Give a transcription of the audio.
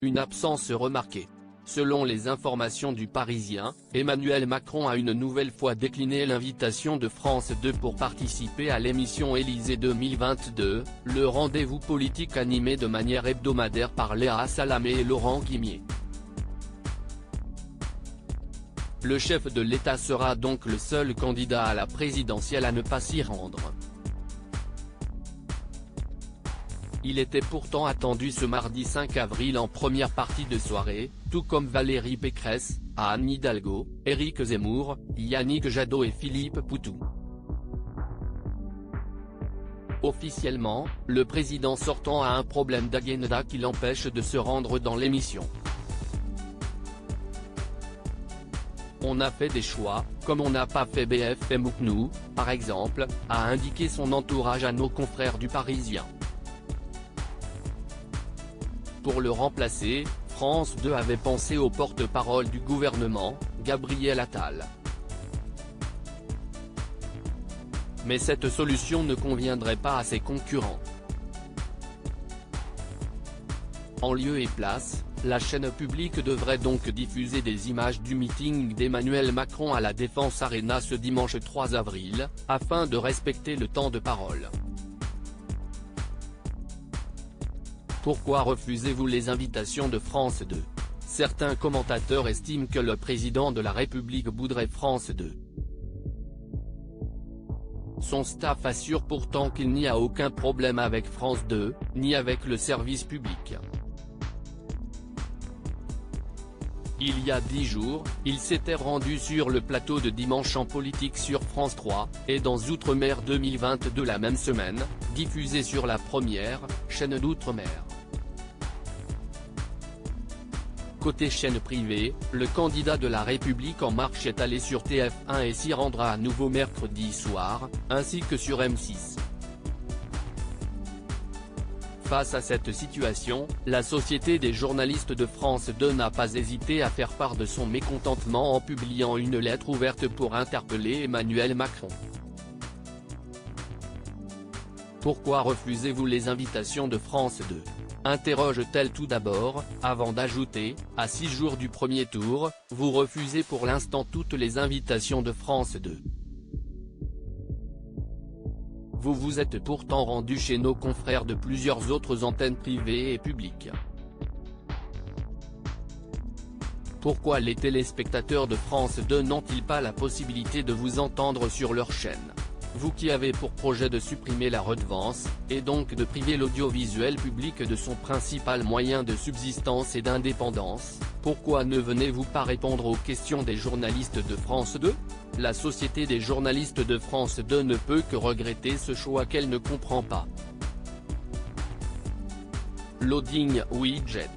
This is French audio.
une absence remarquée. Selon les informations du Parisien, Emmanuel Macron a une nouvelle fois décliné l'invitation de France 2 pour participer à l'émission Élysée 2022, le rendez-vous politique animé de manière hebdomadaire par Léa Salamé et Laurent Guimier. Le chef de l'État sera donc le seul candidat à la présidentielle à ne pas s'y rendre. Il était pourtant attendu ce mardi 5 avril en première partie de soirée, tout comme Valérie Pécresse, Anne Hidalgo, Éric Zemmour, Yannick Jadot et Philippe Poutou. Officiellement, le président sortant a un problème d'agenda qui l'empêche de se rendre dans l'émission. On a fait des choix, comme on n'a pas fait BFM ou CNU, par exemple, a indiqué son entourage à nos confrères du Parisien. Pour le remplacer, France 2 avait pensé au porte-parole du gouvernement, Gabriel Attal. Mais cette solution ne conviendrait pas à ses concurrents. En lieu et place, la chaîne publique devrait donc diffuser des images du meeting d'Emmanuel Macron à la Défense Arena ce dimanche 3 avril, afin de respecter le temps de parole. Pourquoi refusez-vous les invitations de France 2 ? Certains commentateurs estiment que le président de la République bouderait France 2. Son staff assure pourtant qu'il n'y a aucun problème avec France 2, ni avec le service public. Il y a 10 jours, il s'était rendu sur le plateau de Dimanche en politique sur France 3, et dans Outre-mer 2022 la même semaine, diffusé sur la première, chaîne d'Outre-mer. Côté chaîne privée, le candidat de la République En Marche est allé sur TF1 et s'y rendra à nouveau mercredi soir, ainsi que sur M6. Face à cette situation, la Société des journalistes de France 2 n'a pas hésité à faire part de son mécontentement en publiant une lettre ouverte pour interpeller Emmanuel Macron. Pourquoi refusez-vous les invitations de France 2 ? Interroge-t-elle tout d'abord, avant d'ajouter, à 6 jours du premier tour, vous refusez pour l'instant toutes les invitations de France 2. Vous vous êtes pourtant rendu chez nos confrères de plusieurs autres antennes privées et publiques. Pourquoi les téléspectateurs de France 2 n'ont-ils pas la possibilité de vous entendre sur leur chaîne ? Vous qui avez pour projet de supprimer la redevance, et donc de priver l'audiovisuel public de son principal moyen de subsistance et d'indépendance, pourquoi ne venez-vous pas répondre aux questions des journalistes de France 2 ? La Société des journalistes de France 2 ne peut que regretter ce choix qu'elle ne comprend pas. Loading widget.